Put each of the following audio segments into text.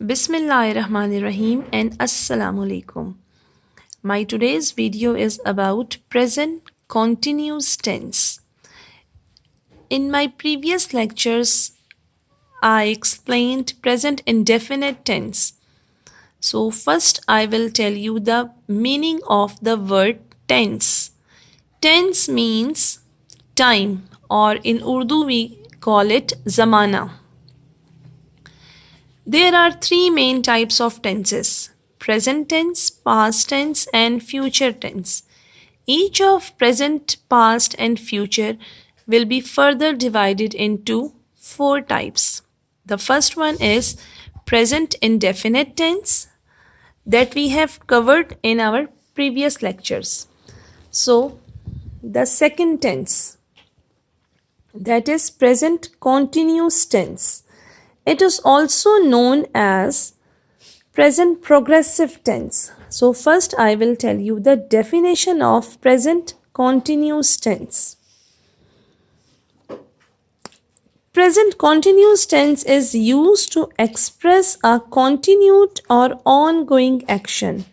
Bismillahirrahmanirrahim and Assalamu alaikum. My today's video is about present continuous tense. In my previous lectures, I explained present indefinite tense. So first I will tell you the meaning of the word tense. Tense means time, or in Urdu we call it zamana. There are three main types of tenses: present tense, past tense, and future tense. Each of present, past, and future will be further divided into four types. The first one is present indefinite tense that we have covered in our previous lectures. So, the second tense, that is present continuous tense. It is also known as present progressive tense. So first I will tell you the definition of present continuous tense. Present continuous tense is used to express a continued or ongoing action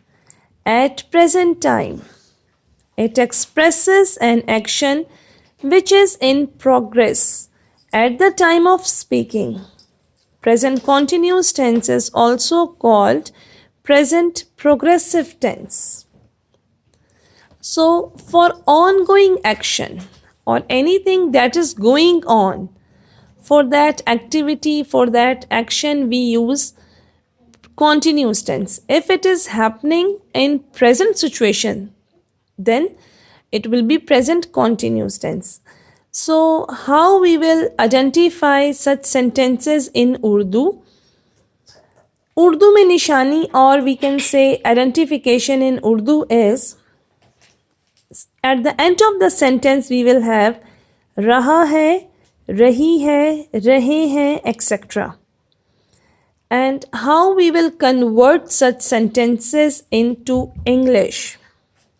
at present time. It expresses an action which is in progress at the time of speaking. Present continuous tense is also called present progressive tense. So, for ongoing action or anything that is going on, for that activity, for that action, we use continuous tense. If it is happening in present situation, then it will be present continuous tense. So, how we will identify such sentences in Urdu? Urdu में निशानी, or we can say identification in Urdu is, at the end of the sentence we will have रहा है, रही है, रहे हैं, etc. And how we will convert such sentences into English?